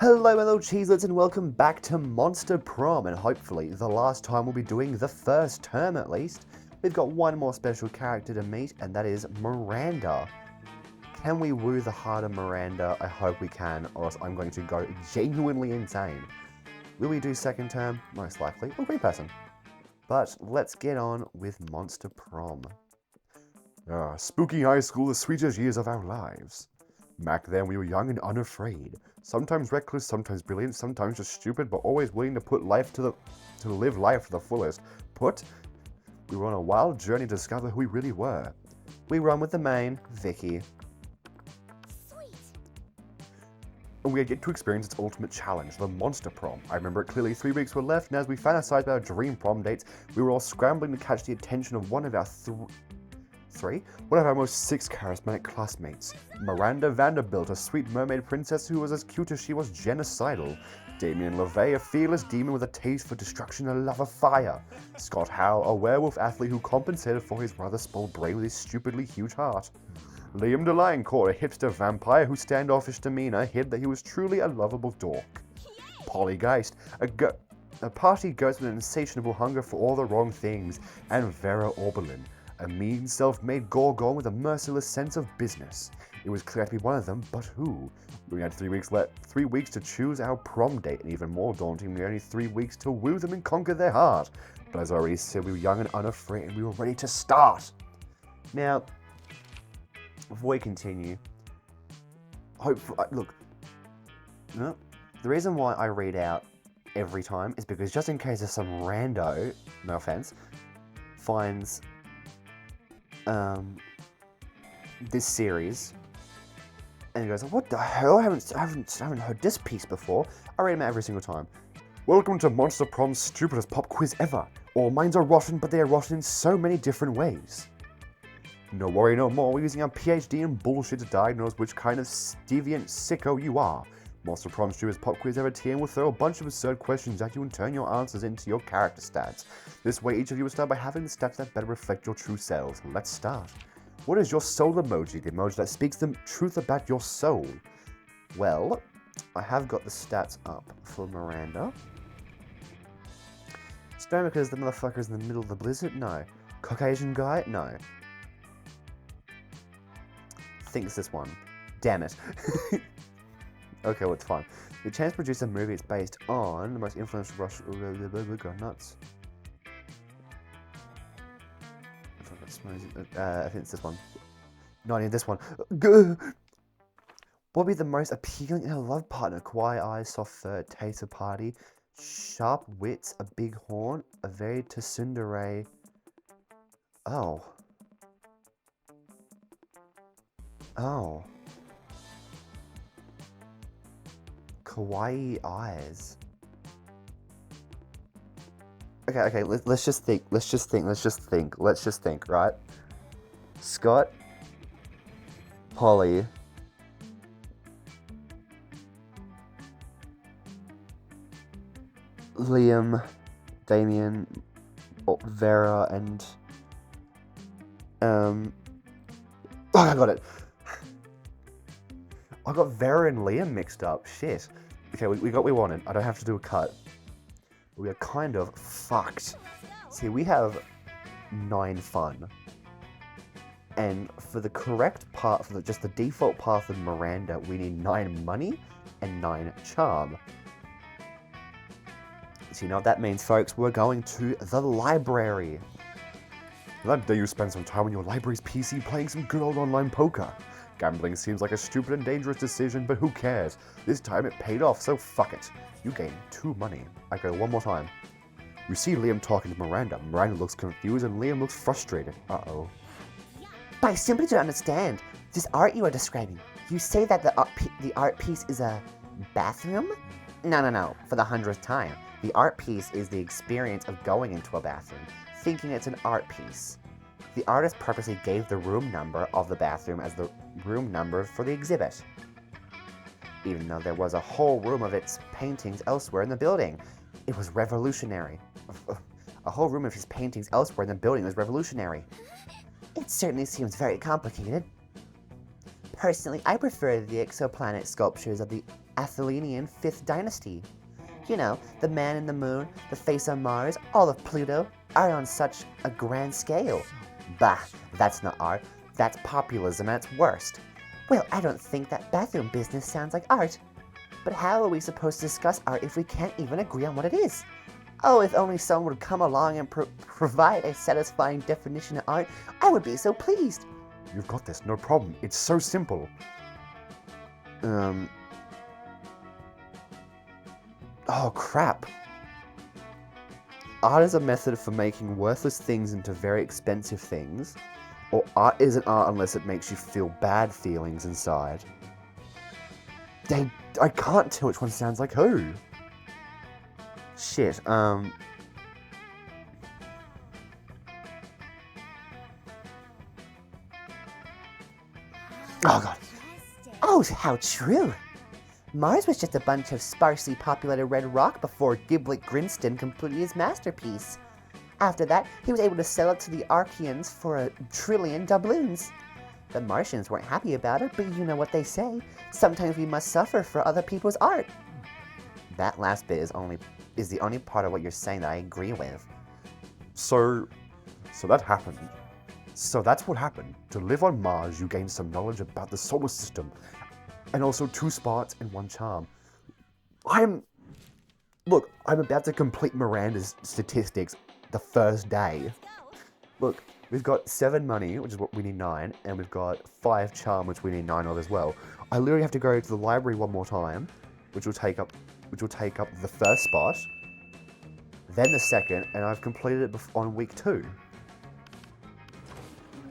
Hello, hello, cheezlets, and welcome back to Monster Prom, and hopefully the last time we'll be doing the first term at least. We've got one more special character to meet, and that is Miranda. Can we woo the heart of Miranda? I hope we can, or else I'm going to go genuinely insane. Will we do second term? Most likely. Or green person. But let's get on with Monster Prom. Spooky high school, the sweetest years of our lives. Back then, we were young and unafraid. Sometimes reckless, sometimes brilliant, sometimes just stupid, but always willing to live life to the fullest. We were on a wild journey to discover who we really were. We run with the main, Vicky. Sweet. And we had yet to experience its ultimate challenge, the Monster Prom. I remember it clearly. 3 weeks were left, and as we fantasized about our dream prom dates, we were all scrambling to catch the attention of one of our most 6 charismatic classmates. Miranda Vanderbilt, a sweet mermaid princess who was as cute as she was genocidal. Damien LeVay, a fearless demon with a taste for destruction and a love of fire. Scott Howe, a werewolf athlete who compensated for his rather spoiled brain with his stupidly huge heart. Liam DeLioncourt, a hipster vampire whose standoffish demeanor hid that he was truly a lovable dork. Polly Geist, a party ghost with an insatiable hunger for all the wrong things. And Vera Oberlin, a mean, self-made gorgon with a merciless sense of business. It was clear to be one of them, but who? We had 3 weeks to choose our prom date, and even more daunting, we had only 3 weeks to woo them and conquer their heart. But as I already said, we were young and unafraid, and we were ready to start. Now, before we continue, the reason why I read out every time is because just in case there's some rando, no offense, finds this series and goes, what the hell? I haven't heard this piece before. I read them every single time. Welcome to Monster Prom's stupidest pop quiz ever. All minds are rotten, but they are rotten in so many different ways. No worry no more, we're using our PhD in bullshit to diagnose which kind of deviant sicko you are. Monster Prom's stupidest pop quiz ever TM will throw a bunch of absurd questions at you and turn your answers into your character stats. This way each of you will start by having the stats that better reflect your true selves. Let's start. What is your soul emoji? The emoji that speaks the truth about your soul. Well, I have got the stats up for Miranda. Stone because the motherfucker's in the middle of the blizzard? No. Caucasian guy? No. I think it's this one. Damn it. Okay, well, it's fine. The chance to produce a movie it's based on the most influential Russian... Go nuts. I think it's this one. No, I need this one. What would be the most appealing in a love partner? Quiet eyes, soft fur, taster party, sharp wits, a big horn, a very tsundere. Oh. Kawaii eyes. Okay, let's just think, right? Scott, Polly, Liam, Damien, Vera, and I got it. I got Vera and Liam mixed up. Shit. Okay, we got what we wanted. I don't have to do a cut. We are kind of fucked. See, we have 9 fun. And for the correct part, for just the default path of Miranda, we need 9 money and 9 charm. So you know what that means, folks? We're going to the library. That day you spend some time on your library's PC playing some good old online poker. Gambling seems like a stupid and dangerous decision, but who cares? This time it paid off, so fuck it. You gain 2 money. I go one more time. You see Liam talking to Miranda. Miranda looks confused and Liam looks frustrated. Uh-oh. But I simply don't understand. This art you are describing. You say that the art piece is a bathroom? No. For the 100th time. The art piece is the experience of going into a bathroom, thinking it's an art piece. The artist purposely gave the room number of the bathroom as the room number for the exhibit, even though there was a whole room of its paintings elsewhere in the building. It was revolutionary. A whole room of his paintings elsewhere in the building was revolutionary. It certainly seems very complicated. Personally, I prefer the exoplanet sculptures of the Athenian 5th dynasty. You know, the man in the moon, the face on Mars, all of Pluto are on such a grand scale. Bah, that's not art. That's populism at its worst. Well, I don't think that bathroom business sounds like art. But how are we supposed to discuss art if we can't even agree on what it is? Oh, if only someone would come along and provide a satisfying definition of art, I would be so pleased. You've got this, no problem. It's so simple. Oh, crap. Art is a method for making worthless things into very expensive things, or art isn't art unless it makes you feel bad feelings inside. I can't tell which one sounds like who. Shit, Oh god. Oh, how true. Mars was just a bunch of sparsely populated red rock before Giblet Grinston completed his masterpiece. After that, he was able to sell it to the Archeans for 1 trillion doubloons. The Martians weren't happy about it, but you know what they say. Sometimes we must suffer for other people's art. That last bit is the only part of what you're saying that I agree with. So that happened. So that's what happened. To live on Mars, you gain some knowledge about the solar system, and also 2 spots and 1 charm. I'm about to complete Miranda's statistics the first day. Look, we've got 7 money, which is what we need 9, and we've got 5 charm, which we need 9 of as well. I literally have to go to the library one more time, which will take up the first spot, then the second, and I've completed it on week 2.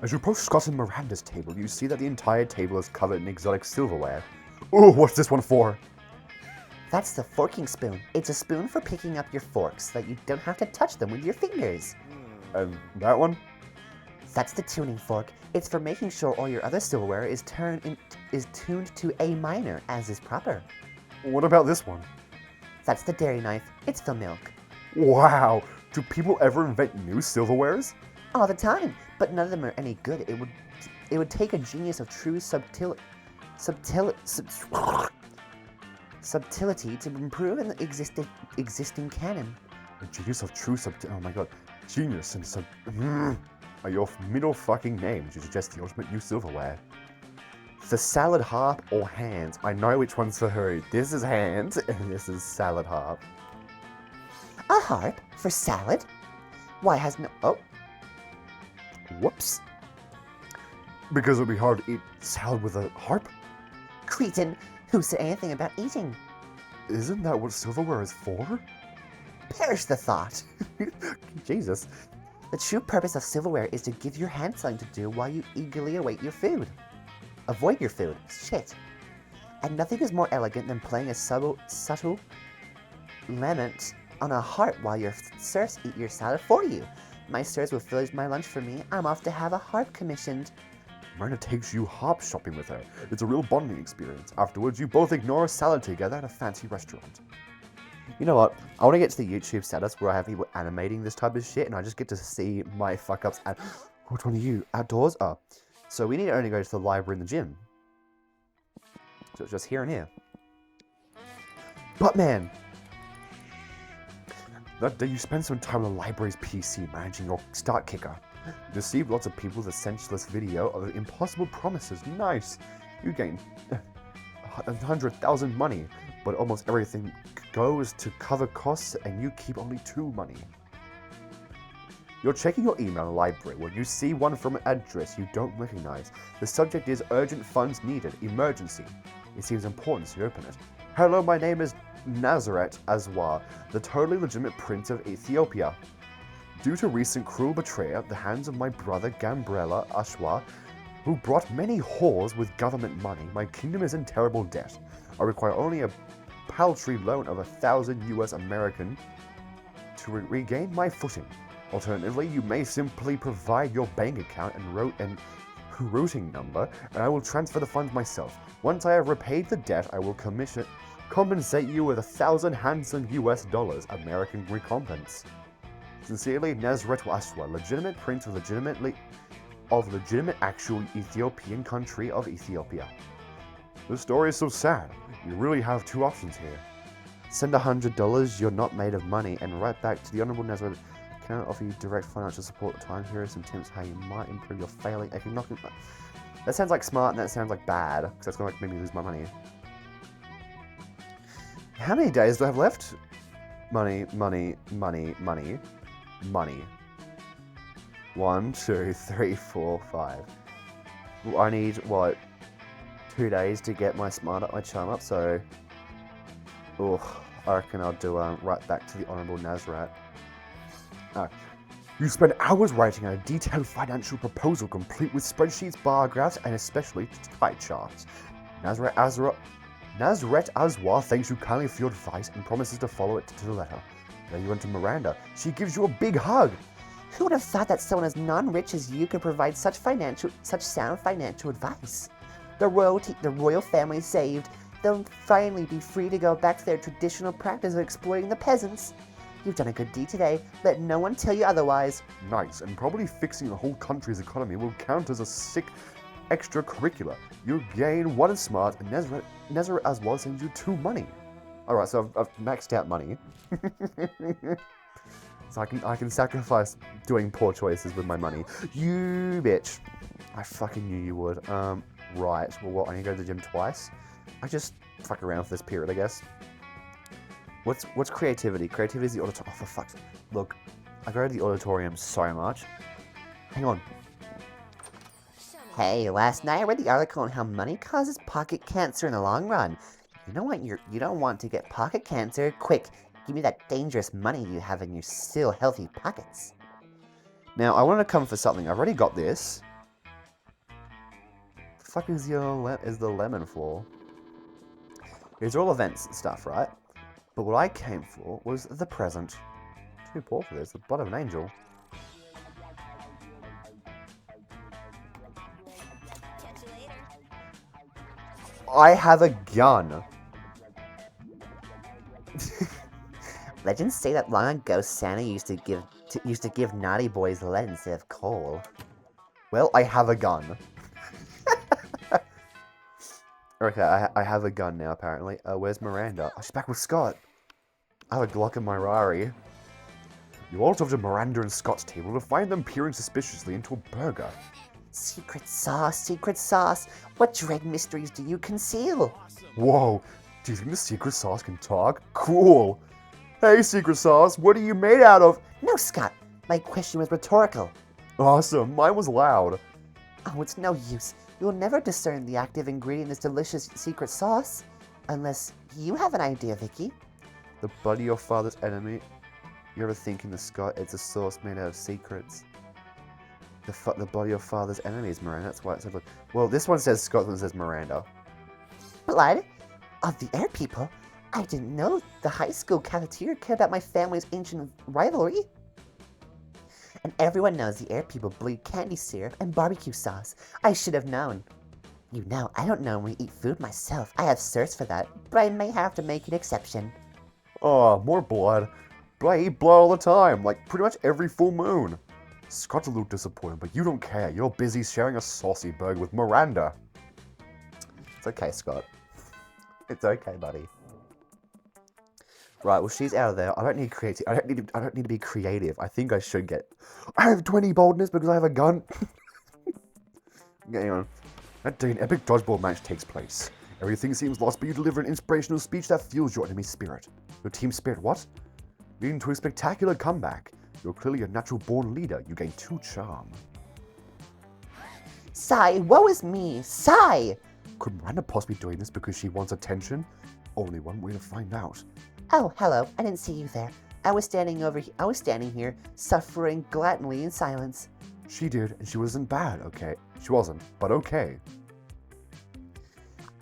As you approach Scott and Miranda's table, you see that the entire table is covered in exotic silverware. Ooh, what's this one for? That's the forking spoon. It's a spoon for picking up your forks so that you don't have to touch them with your fingers. And that one? That's the tuning fork. It's for making sure all your other silverware is tuned to A minor, as is proper. What about this one? That's the dairy knife. It's for milk. Wow! Do people ever invent new silverwares? All the time, but none of them are any good. It would take a genius of true subtlety to improve an existing canon. A genius of true oh my god. Genius and are your middle fucking names. You suggest the ultimate new silverware. The salad harp or hands. I know which one's for who. This is hands and this is salad harp. A harp for salad? Why has no... Oh. Whoops. Because it would be hard to eat salad with a harp? Cretin, who said anything about eating? Isn't that what silverware is for? Perish the thought. Jesus. The true purpose of silverware is to give your hand something to do while you eagerly await your food. Avoid your food. Shit. And nothing is more elegant than playing a subtle lament on a harp while your serfs eat your salad for you. My serfs will finish my lunch for me. I'm off to have a harp commissioned. Miranda takes you harp shopping with her. It's a real bonding experience. Afterwards, you both ignore a salad together at a fancy restaurant. You know what? I want to get to the YouTube status where I have people animating this type of shit and I just get to see my fuck-ups and... Which one are you? Outdoors? Oh. So we need to only go to the library and the gym. So it's just here and here. But man! That day you spend some time on the library's PC managing your start kicker. You receive lots of people with a senseless video of impossible promises. Nice! You gain 100,000 money, but almost everything goes to cover costs and you keep only 2 money. You're checking your email in the library when you see one from an address you don't recognize. The subject is urgent funds needed, emergency. It seems important, so you open it. Hello, my name is Nazareth Azwar, the totally legitimate prince of Ethiopia. Due to recent cruel betrayal at the hands of my brother Gambrella Ashwa, who brought many whores with government money, my kingdom is in terrible debt. I require only a paltry loan of 1,000 US American to regain my footing. Alternatively, you may simply provide your bank account and routing number, and I will transfer the funds myself. Once I have repaid the debt, I will compensate you with 1,000 handsome US dollars, American recompense. Sincerely, Nazareth Aswa, legitimate prince of legitimate actual Ethiopian country of Ethiopia. The story is so sad. You really have two options here. Send $100, you're not made of money, and write back to the Honorable Nazareth. Can I offer you direct financial support at the time? Here are some tips how you might improve your failing economic... That sounds like smart and that sounds like bad, because that's going to make me lose my money. How many days do I have left? Money, money, money, money, money. 1, 2, 3, 4, 5. I need, what, 2 days to get my charm up, so... Ugh, I reckon I'll do right back to the Honourable Nazrat. You spend hours writing out a detailed financial proposal complete with spreadsheets, bar graphs, and especially pie charts. Nazret Azwa thanks you kindly for your advice and promises to follow it to the letter. Then you went to Miranda. She gives you a big hug. Who would have thought that someone as non-rich as you could provide such sound financial advice? The royal family saved. They'll finally be free to go back to their traditional practice of exploiting the peasants. You've done a good deed today. Let no one tell you otherwise. Nice, and probably fixing the whole country's economy will count as a sick extracurricular. You'll gain 1 in smart, and Nazareth as well sends you 2 money. Alright, so I've maxed out money. So I can sacrifice doing poor choices with my money. You bitch. I fucking knew you would. Right, well what, I need to go to the gym twice? I just fuck around for this period, I guess. What's creativity? Creativity is the auditorium. Oh, for fuck's sake. Look, I go to the auditorium so much. Hang on. Hey, last night I read the article on how money causes pocket cancer in the long run. You know what? You don't want to get pocket cancer. Quick, give me that dangerous money you have in your still healthy pockets. Now, I want to come for something. I've already got this. The fuck is the lemon for? These are all events and stuff, right? But what I came for was the present. Too poor for this, the blood of an angel. I have a gun. Legends say that long ago Santa used to give naughty boys lead instead of coal. Well, I have a gun. Okay, I have a gun now, apparently. Where's Miranda? Oh, she's back with Scott. I have a Glock in my Rari. You all drove to Miranda and Scott's table to find them peering suspiciously into a burger. Secret sauce, secret sauce. What dread mysteries do you conceal? Whoa, do you think the secret sauce can talk? Cool. Hey, secret sauce, what are you made out of? No, Scott. My question was rhetorical. Awesome, mine was loud. Oh, it's no use. You'll never discern the active ingredient in this delicious secret sauce. Unless you have an idea, Vicky. The blood of your father's enemy? You ever thinking to Scott it's a sauce made out of secrets? The blood of your father's enemy is Miranda, that's why it said, look. Well, this one says Scott, this one says Miranda. Blood? Of the air people? I didn't know the high school cafeteria cared about my family's ancient rivalry. And everyone knows the air people bleed candy syrup and barbecue sauce. I should have known. You know, I don't normally eat food myself. I have certs for that, but I may have to make an exception. Oh, more blood. But I eat blood all the time, like pretty much every full moon. Scott's a little disappointed, but you don't care. You're busy sharing a saucy burger with Miranda. It's okay, Scott. It's okay, buddy. Right, well, she's out of there. I don't need creative. I don't need to be creative. I think I should get. I have 20 boldness because I have a gun. Hang on. That day, an epic dodgeball match takes place. Everything seems lost, but you deliver an inspirational speech that fuels your enemy's spirit. Your team's spirit, what? Leading to a spectacular comeback. You're clearly a natural-born leader. You gain 2 charm. Sigh, woe is me. Sigh! Could Miranda possibly be doing this because she wants attention? Only one way to find out. Oh, hello. I didn't see you there. I was standing here, suffering gladly in silence. She did, and she wasn't bad, okay? She wasn't, but okay.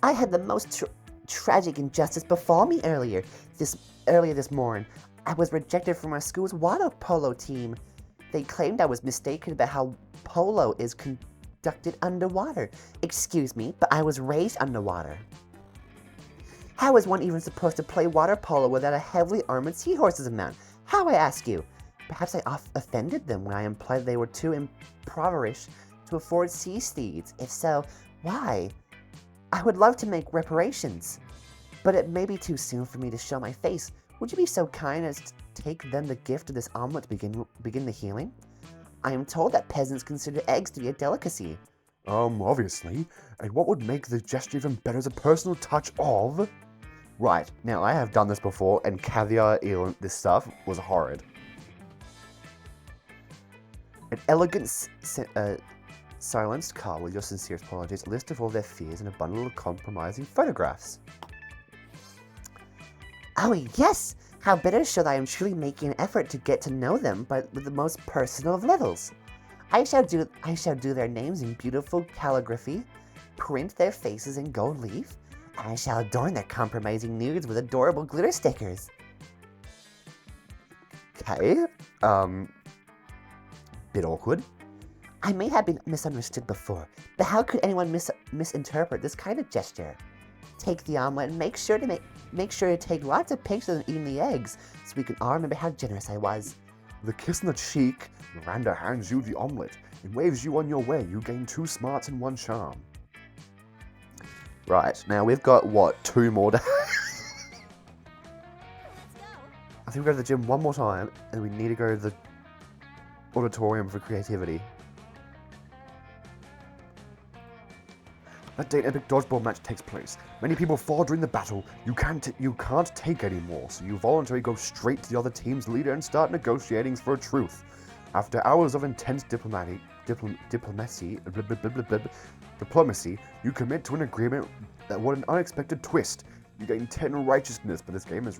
I had the most tragic injustice befall me earlier this morning. I was rejected from our school's water polo team. They claimed I was mistaken about how polo is conducted underwater. Excuse me, but I was raised underwater. How is one even supposed to play water polo without a heavily armored seahorse's mount? How, I ask you? Perhaps I offended them when I implied they were too impoverished to afford sea steeds. If so, why? I would love to make reparations. but it may be too soon for me to show my face. Would you be so kind as to take then the gift of this omelet to begin the healing? I am told that peasants consider eggs to be a delicacy. Obviously. And what would make the gesture even better is a personal touch of... Right, now I have done this before, and caviar, this stuff, was horrid. An elegant, silenced car with your sincerest apologies, a list of all their fears, and a bundle of compromising photographs. Oh, yes! How better show that I am truly making an effort to get to know them, but with the most personal of levels. I shall do their names in beautiful calligraphy, print their faces in gold leaf, and I shall adorn their compromising nudes with adorable glitter stickers. Okay, bit awkward. I may have been misunderstood before, but how could anyone misinterpret this kind of gesture? Take the omelet and make sure to take lots of pictures of eating the eggs, so we can all remember how generous I was. With a kiss on the cheek, Miranda hands you the omelet and waves you on your way. You gain 2 smarts and 1 charm. Right, now we've got, what, 2 more days? I think we go to the gym one more time, and we need to go to the auditorium for creativity. That day, an epic dodgeball match takes place. Many people fall during the battle. You can't take any more, so you voluntarily go straight to the other team's leader and start negotiating for a truce. After hours of intense diplomacy, you commit to an agreement that what an unexpected twist. You gain 10 righteousness, but this game is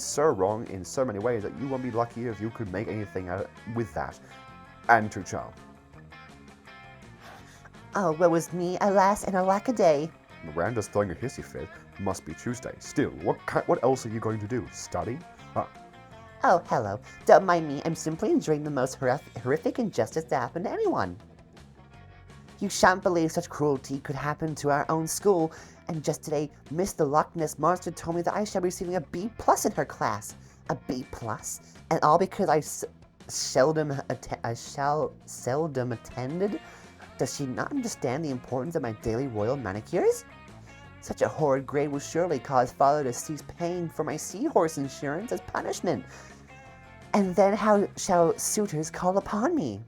so wrong in so many ways that you won't be lucky if you could make anything out with that. And 2 charm. Oh, woe is me, alas, and alack a day. Miranda's throwing a hissy fit. Must be Tuesday. Still, what else are you going to do? Study? Huh. Oh, hello. Don't mind me, I'm simply enjoying the most horrific injustice to happen to anyone. You shan't believe such cruelty could happen to our own school, and just today, Miss the Loch Ness Monster told me that I shall be receiving a B+ in her class. A B+? And all because I seldom attended? Does she not understand the importance of my daily royal manicures? Such a horrid grade will surely cause father to cease paying for my seahorse insurance as punishment. And then how shall suitors call upon me?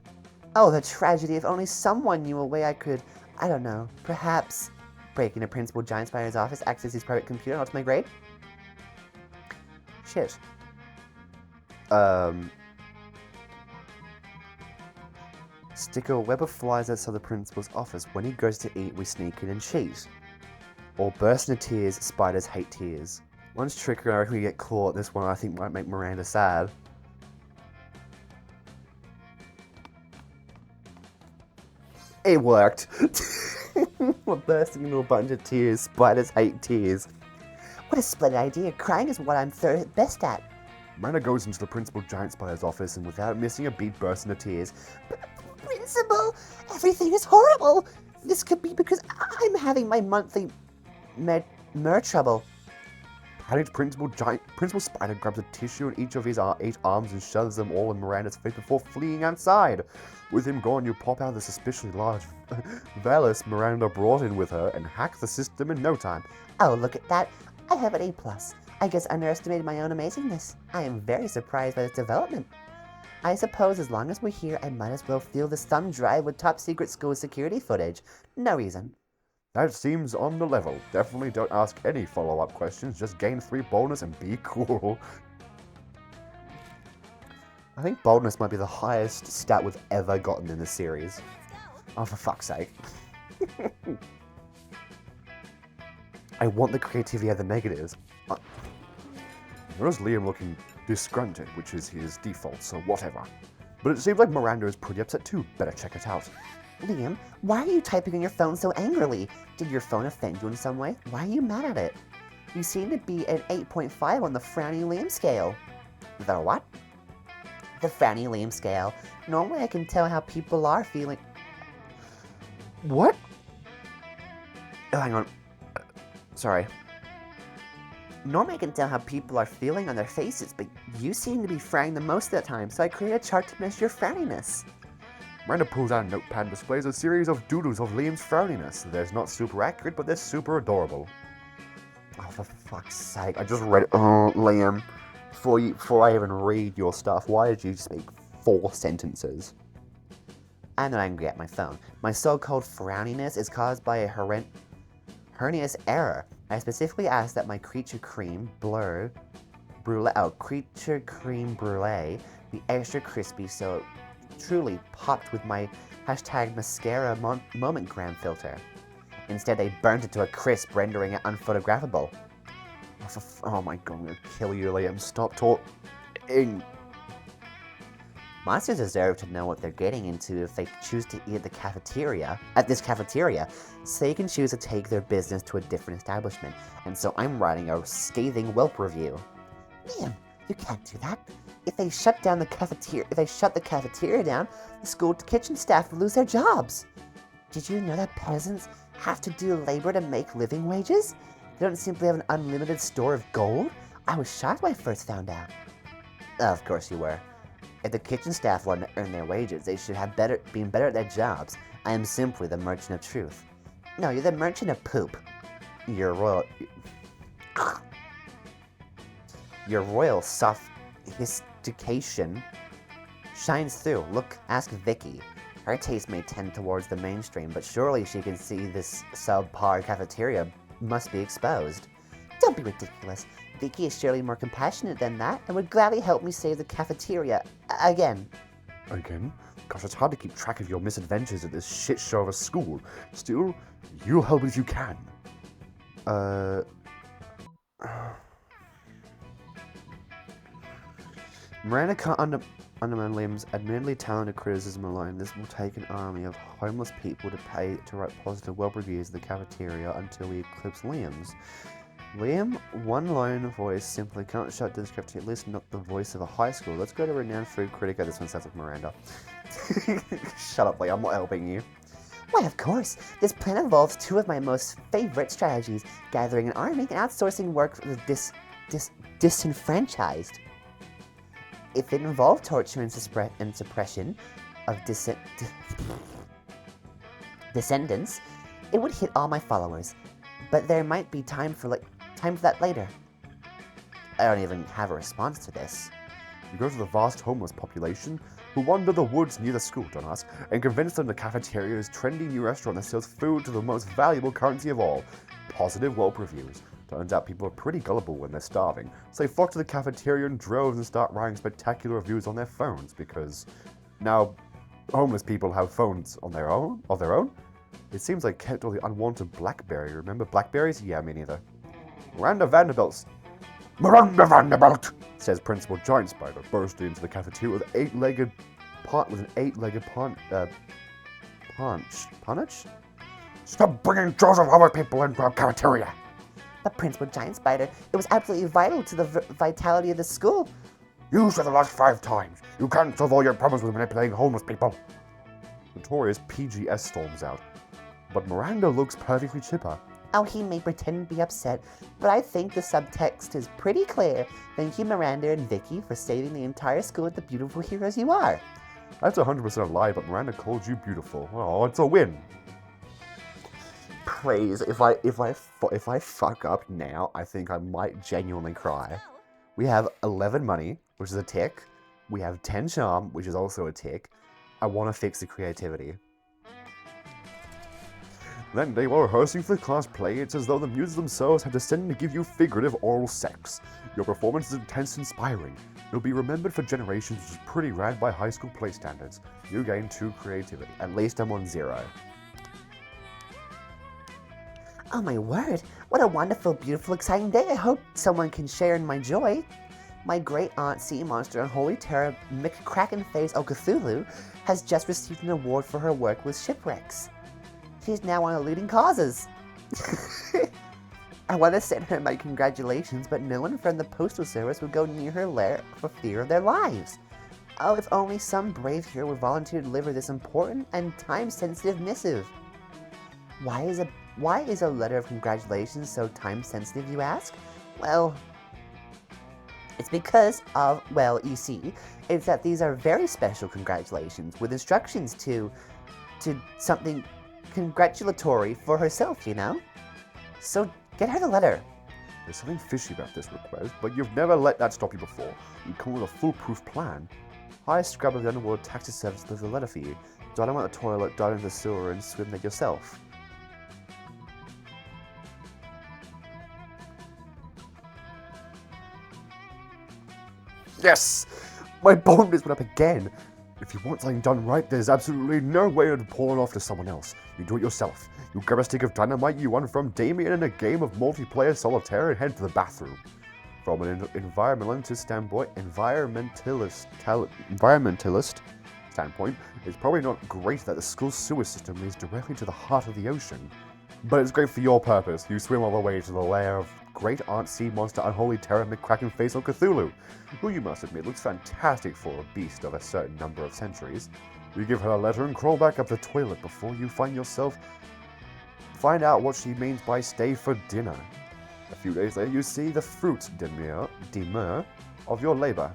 Oh, the tragedy, if only someone knew a way I could, I don't know, perhaps break into Principal Giant Spider's office, access his private computer, and ultimate grade? Shit. Stick a web of flies outside the principal's office. When he goes to eat, we sneak in and cheat. Or burst into tears, spiders hate tears. One's tricky, I reckon we get caught. This one I think might make Miranda sad. It worked. We're bursting into a bunch of tears. Spiders hate tears. What a splendid idea. Crying is what I'm best at. Miranda goes into the Principal Giant Spider's office and without missing a beat bursts into tears. Principal, everything is horrible. This could be because I'm having my monthly mer trouble. Panicked Principal Spider grabs a tissue in each of his 8 arms and shoves them all in Miranda's face before fleeing outside. With him gone, you pop out the suspiciously large Valis Miranda brought in with her and hack the system in no time. Oh, look at that. I have an A+. I guess I underestimated my own amazingness. I am very surprised by this development. I suppose as long as we're here, I might as well fill this thumb drive with top secret school security footage. No reason. That seems on the level. Definitely don't ask any follow-up questions, just gain 3 boldness and be cool. I think boldness might be the highest stat we've ever gotten in this series. Oh, for fuck's sake. I want the creativity of the negatives. Notice Liam looking disgruntled, which is his default, so whatever. But it seems like Miranda is pretty upset too. Better check it out. Liam, why are you typing on your phone so angrily? Did your phone offend you in some way? Why are you mad at it? You seem to be an 8.5 on the Frowny Liam scale. The what? The Frowny Liam scale. Normally I can tell how people are feeling. What? Oh, hang on. Sorry. Normally I can tell how people are feeling on their faces, but you seem to be frowning the most of the time, so I created a chart to measure your frowniness. Miranda pulls out a notepad and displays a series of doodles of Liam's frowniness. They're not super accurate, but they're super adorable. Oh, for fuck's sake. I just read... Oh, Liam. Before I even read your stuff, why did you speak 4 sentences? I'm not angry at my phone. My so-called frowniness is caused by a hernious error. I specifically asked that my creature creme brulee be extra crispy, so it truly popped with my hashtag mascara momentgram filter. Instead, they burnt it to a crisp, rendering it unphotographable. Oh my god, I'm gonna kill you, Liam. Stop talking. Monsters deserve to know what they're getting into if they choose to eat at this cafeteria, so they can choose to take their business to a different establishment. And so I'm writing a scathing Whelp review. Liam, you can't do that. If they shut the cafeteria down, the school kitchen staff will lose their jobs. Did you know that peasants have to do labor to make living wages? They don't simply have an unlimited store of gold? I was shocked when I first found out. Of course you were. If the kitchen staff want to earn their wages, they should have been better at their jobs. I am simply the merchant of truth. No, you're the merchant of poop. Your royal sophistication shines through. Look, ask Vicky. Her taste may tend towards the mainstream, but surely she can see this subpar cafeteria must be exposed. Don't be ridiculous. Vicky is surely more compassionate than that and would gladly help me save the cafeteria again. Again? Gosh, it's hard to keep track of your misadventures at this shit show of a school. Still, you'll help if you can. Miranda can't undermine Liam's admittedly talented criticism alone. This will take an army of homeless people to pay to write positive web reviews of the cafeteria until we eclipse Liam's. Liam, one lone voice simply can't shut down this cafeteria, at least not the voice of a high school. Let's go to renowned food critic. This one sounds like Miranda. Shut up, Liam, I'm not helping you. Why, of course. This plan involves 2 of my most favorite strategies, gathering an army and outsourcing work for the disenfranchised. If it involved torture and suppression of descendants, it would hit all my followers. But there might be time for that later. I don't even have a response to this. You go to the vast homeless population who wander the woods near the school, don't ask, and convince them the cafeteria is a trendy new restaurant that sells food to the most valuable currency of all, positive Whelp reviews. Turns out people are pretty gullible when they're starving, so they flock to the cafeteria in droves and start writing spectacular reviews on their phones, because now homeless people have phones of their own? It seems like kept all the unwanted BlackBerry. Remember BlackBerries? Yeah, me neither. Miranda Vanderbilt, says Principal Giant Spider, bursting into the cafeteria with an eight-legged punch. Stop bringing droves of homeless people into our cafeteria. But Principal Giant Spider, it was absolutely vital to the vitality of the school. You said the last 5 times. You can't solve all your problems with manipulating homeless people. Notorious PGS storms out. But Miranda looks perfectly chipper. Oh, he may pretend to be upset, but I think the subtext is pretty clear. Thank you, Miranda and Vicky, for saving the entire school with the beautiful heroes you are. That's 100% a lie, but Miranda called you beautiful. Oh, it's a win. Please, if I fuck up now, I think I might genuinely cry. We have 11 money, which is a tick. We have 10 charm, which is also a tick. I want to fix the creativity. Then day while rehearsing for the class play, it's as though the muses themselves have descended to give you figurative oral sex. Your performance is intense and inspiring. You'll be remembered for generations, which is pretty rad by high school play standards. You gain 2 creativity. At least I'm on 0. Oh my word, what a wonderful, beautiful, exciting day. I hope someone can share in my joy. My great aunt sea monster and holy terror McCrackenface Cthulhu has just received an award for her work with shipwrecks. She's now one of the leading causes. I want to send her my congratulations, but no one from the postal service would go near her lair for fear of their lives. Oh, if only some brave hero would volunteer to deliver this important and time-sensitive missive. Why is a letter of congratulations so time-sensitive, you ask? Well, it's because of, well, you see, it's that these are very special congratulations with instructions to something congratulatory for herself, you know? So get her the letter. There's something fishy about this request, but you've never let that stop you before. You come with a foolproof plan. Hire Scrub of the Underworld Taxi Service to deliver the letter for you. Dive out the toilet, dive into the sewer, and swim there yourself. Yes! My bonus went up again! If you want something done right, there's absolutely no way to pawn it off to someone else. You do it yourself. You grab a stick of dynamite you won from Damien in a game of multiplayer solitaire and head to the bathroom. From an environmentalist standpoint, it's probably not great that the school sewer system leads directly to the heart of the ocean. But it's great for your purpose. You swim all the way to the lair of Great Aunt Sea Monster Unholy Terror McCracken Face on Cthulhu, who you must admit looks fantastic for a beast of a certain number of centuries. You give her a letter and crawl back up the toilet before you find out what she means by stay for dinner. A few days later, you see the fruit demur of your labor.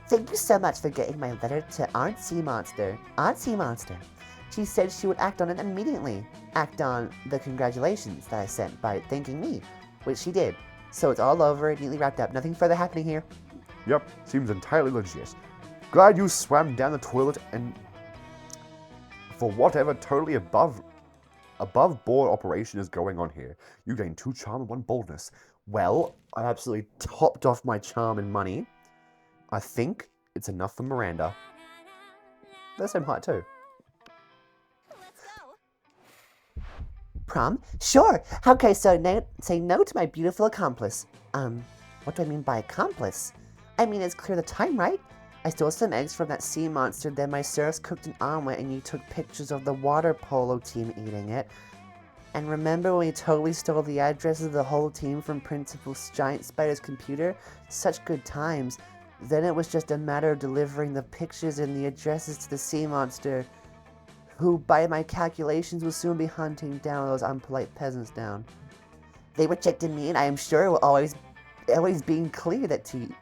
Thank you so much for getting my letter to Aunt Sea Monster. Aunt Sea Monster. She said she would act on it immediately. Act on the congratulations that I sent by thanking me, which she did. So it's all over and neatly wrapped up. Nothing further happening here. Yep, seems entirely legit. Glad you swam down the toilet and for whatever totally above board operation is going on here. You gain 2 charm and 1 boldness. Well, I absolutely topped off my charm and money. I think it's enough for Miranda. That's him hot too. Prom? Sure. How can I say no to my beautiful accomplice? What do I mean by accomplice? I mean, it's clear the time, right? I stole some eggs from that sea monster, then my serfs cooked an omelet and you took pictures of the water polo team eating it. And remember when we totally stole the addresses of the whole team from Principal Giant Spider's computer? Such good times. Then it was just a matter of delivering the pictures and the addresses to the sea monster, who, by my calculations, will soon be hunting down those unpolite peasants down. They rejected me, and I am sure it will always being clear that you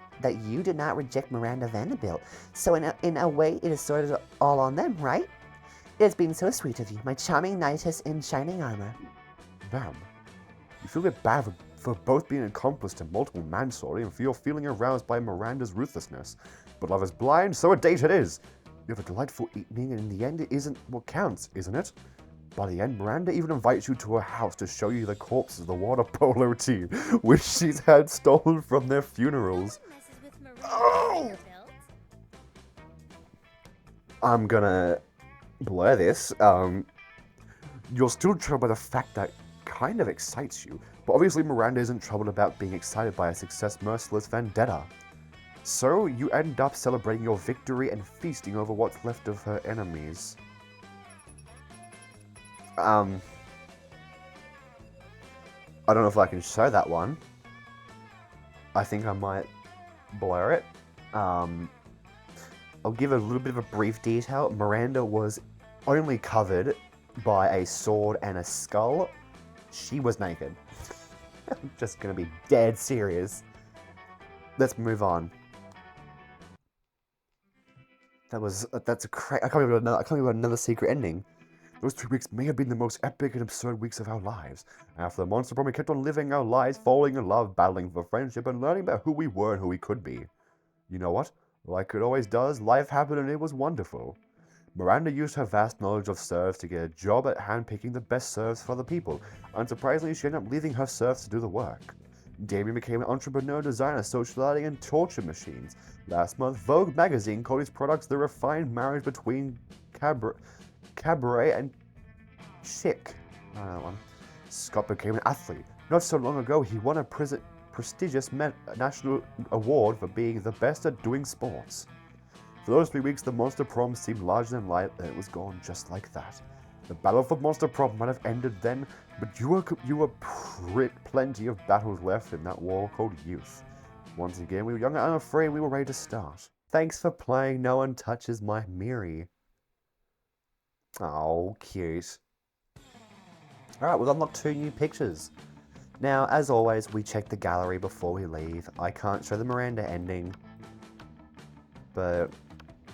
did not reject Miranda Vanderbilt. So in a way, it is sort of all on them, right? It has been so sweet of you, my charming knightess in shining armor. Ma'am, you feel a bit bad for both being accomplice to multiple manslaughter and for your feeling aroused by Miranda's ruthlessness. But love is blind, so a date it is. You have a delightful evening, and in the end, it isn't what counts, isn't it? By the end, Miranda even invites you to her house to show you the corpses of the water polo team, which she's had stolen from their funerals. Oh! I'm gonna blur this. You're still troubled by the fact that kind of excites you, but obviously Miranda isn't troubled about being excited by a success merciless vendetta. So you end up celebrating your victory and feasting over what's left of her enemies. I don't know if I can show that one. I think I might blur it. I'll give a little bit of a brief detail. Miranda was only covered by a sword and a skull. She was naked. I'm just gonna be dead serious. Let's move on. That's a I can't believe another secret ending. Those 3 weeks may have been the most epic and absurd weeks of our lives. After the monster Prom, we kept on living our lives, falling in love, battling for friendship, and learning about who we were and who we could be. You know what? Like it always does, life happened and it was wonderful. Miranda used her vast knowledge of serfs to get a job at handpicking the best serfs for the people. Unsurprisingly, she ended up leaving her serfs to do the work. Damien became an entrepreneur, designer, socializing and torture machines. Last month, Vogue magazine called his products the refined marriage between cabaret and chic. I don't know that one. Scott became an athlete. Not so long ago, he won a prestigious national award for being the best at doing sports. For those 3 weeks, the Monster Prom seemed larger than life, and it was gone just like that. The battle for Monster Prom might have ended then, but you were plenty of battles left in that war called youth. Once again, we were young and unafraid. We were ready to start. Thanks for playing No One Touches My Miri. Oh, cute. Alright, we've unlocked 2 new pictures. Now, as always, we check the gallery before we leave. I can't show the Miranda ending, but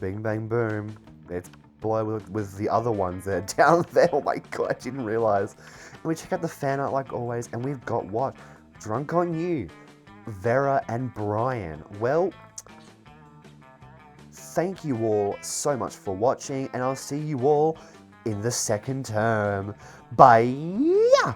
bing bang boom, it's below with the other ones that are down there. Oh my god, I didn't realize. And we check out the fan art like always, and we've got what? Drunk on You, Vera and Brian. Well, thank you all so much for watching, and I'll see you all in the second term. Bye!